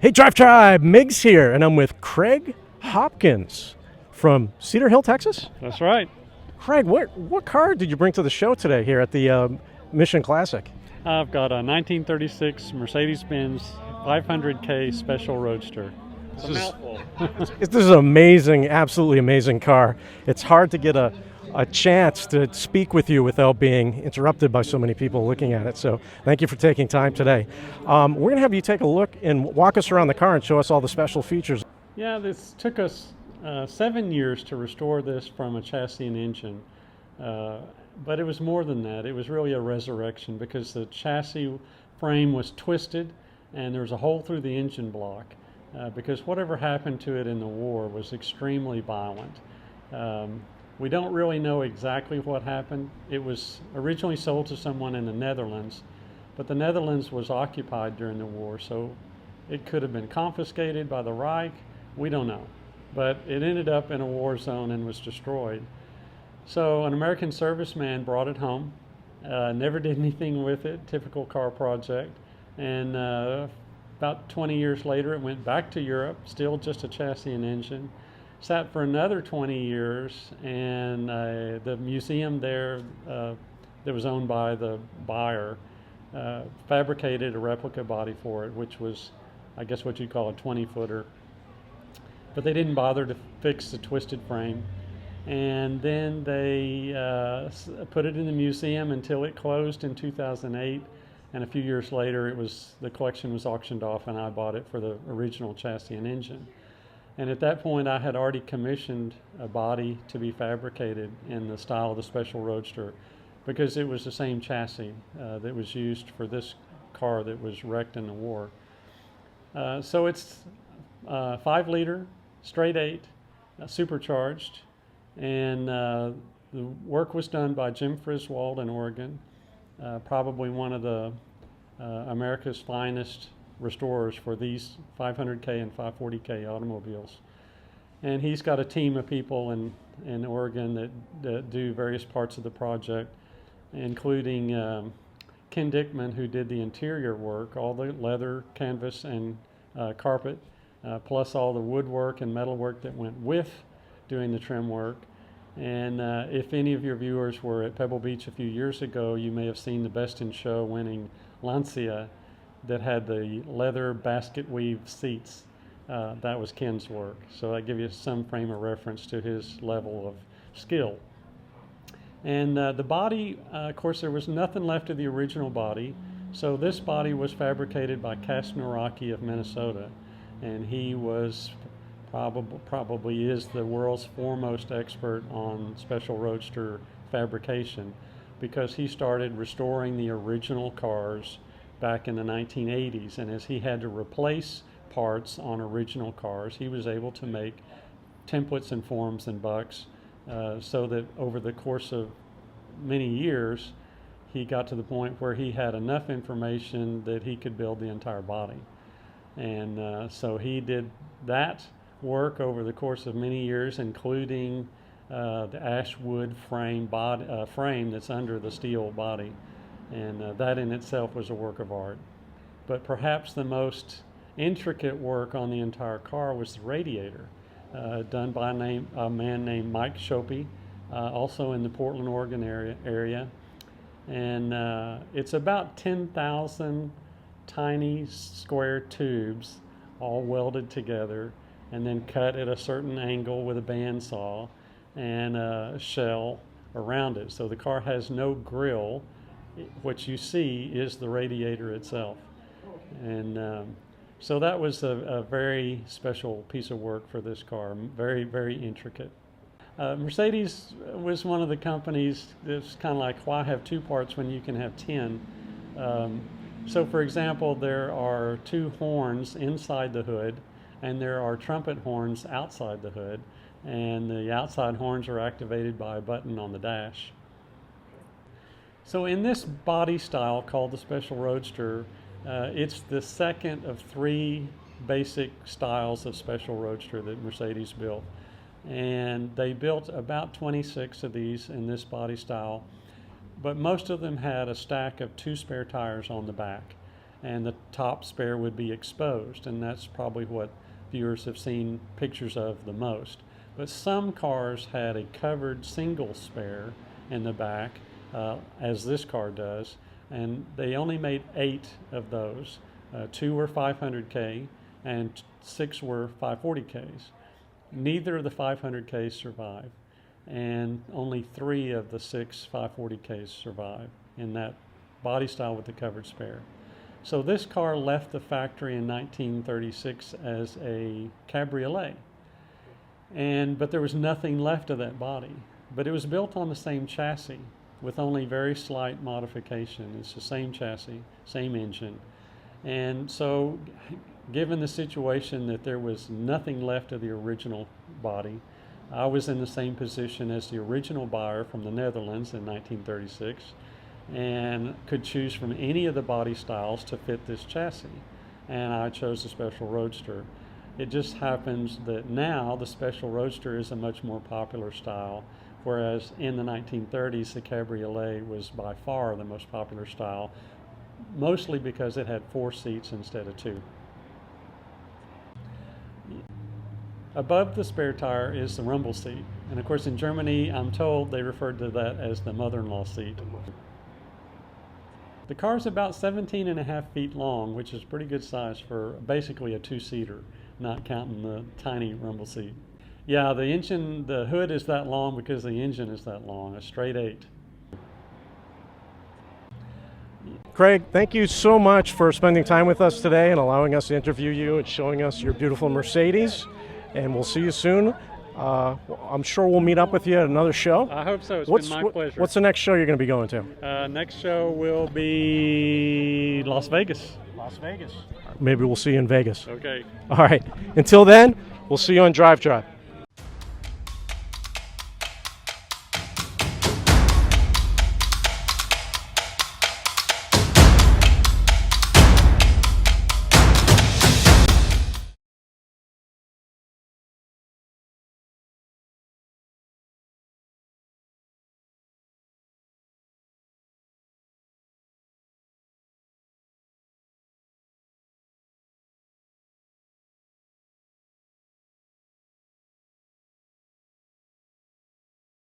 Hey, Drive Tribe, Migz here, and I'm with Craig Hopkins from Cedar Hill, Texas. That's right. Craig, what car did you bring to the show today here at the Mission Classic? I've got a 1936 Mercedes-Benz 500K Special Roadster. It's a mouthful. This is an amazing, absolutely amazing car. It's hard to get a chance to speak with you without being interrupted by so many people looking at it. So thank you for taking time today. We're going to have you take a look and walk us around the car and show us all the special features. Yeah, this took us 7 years to restore this from a chassis and engine. But it was more than that. It was really a resurrection because the chassis frame was twisted and there was a hole through the engine block because whatever happened to it in the war was extremely violent. We don't really know exactly what happened. It was originally sold to someone in the Netherlands, but the Netherlands was occupied during the war, so it could have been confiscated by the Reich. We don't know. But it ended up in a war zone and was destroyed. So an American serviceman brought it home, never did anything with it, typical car project. And about 20 years later, it went back to Europe, still just a chassis and engine. Sat for another 20 years, and the museum there that was owned by the buyer fabricated a replica body for it, which was, I guess, what you'd call a 20-footer. But they didn't bother to fix the twisted frame. And then they put it in the museum until it closed in 2008. And a few years later, the collection was auctioned off, and I bought it for the original chassis and engine. And at that point, I had already commissioned a body to be fabricated in the style of the Special Roadster because it was the same chassis that was used for this car that was wrecked in the war. So it's 5-liter, straight 8, supercharged, and the work was done by Jim Friswold in Oregon, probably one of the America's finest restorers for these 500K and 540K automobiles. And he's got a team of people in Oregon that do various parts of the project, including Ken Dickman, who did the interior work, all the leather, canvas, and carpet, plus all the woodwork and metalwork that went with doing the trim work. And if any of your viewers were at Pebble Beach a few years ago, you may have seen the Best in Show winning Lancia that had the leather basket weave seats. That was Ken's work. So I give you some frame of reference to his level of skill. And the body, of course, there was nothing left of the original body. So this body was fabricated by Cass Naraki of Minnesota. And he was probably is the world's foremost expert on Special Roadster fabrication because he started restoring the original cars back in the 1980s, and as he had to replace parts on original cars, he was able to make templates and forms and bucks so that over the course of many years he got to the point where he had enough information that he could build the entire body. And so he did that work over the course of many years, including the ash wood frame that's under the steel body. And that in itself was a work of art. But perhaps the most intricate work on the entire car was the radiator, done by a man named Mike Shopey, also in the Portland, Oregon area. And it's about 10,000 tiny square tubes all welded together and then cut at a certain angle with a bandsaw and a shell around it. So the car has no grill. What you see is the radiator itself. And so that was a very special piece of work for this car, very, very intricate. Mercedes was one of the companies that's kind of like, why have 2 parts when you can have 10? So for example, there are 2 horns inside the hood and there are trumpet horns outside the hood, and the outside horns are activated by a button on the dash. So in this body style called the Special Roadster, it's the second of 3 basic styles of Special Roadster that Mercedes built. And they built about 26 of these in this body style, but most of them had a stack of 2 spare tires on the back. and the top spare would be exposed, and that's probably what viewers have seen pictures of the most. But some cars had a covered single spare in the back, as this car does, and they only made 8 of those. 2 were 500K and 6 were 540Ks. Neither of the 500Ks survived, and only 3 of the 6 540Ks survived in that body style with the covered spare. So this car left the factory in 1936 as a cabriolet, but there was nothing left of that body. But it was built on the same chassis with only very slight modification. It's the same chassis, same engine. And so given the situation that there was nothing left of the original body, I was in the same position as the original buyer from the Netherlands in 1936 and could choose from any of the body styles to fit this chassis. And I chose the Special Roadster. It just happens that now the Special Roadster is a much more popular style, whereas in the 1930s the Cabriolet was by far the most popular style, mostly because it had 4 seats instead of 2. Above the spare tire is the rumble seat, and of course in Germany I'm told they referred to that as the mother-in-law seat. The car's about 17.5 feet long, which is pretty good size for basically a 2-seater, not counting the tiny rumble seat. Yeah, the hood is that long because the engine is that long, a straight 8. Craig, thank you so much for spending time with us today and allowing us to interview you and showing us your beautiful Mercedes. And we'll see you soon. I'm sure we'll meet up with you at another show. I hope so. It's been my pleasure. What's the next show you're going to be going to? Next show will be Las Vegas. Las Vegas. Maybe we'll see you in Vegas. Okay. All right. Until then, we'll see you on Drive Drive.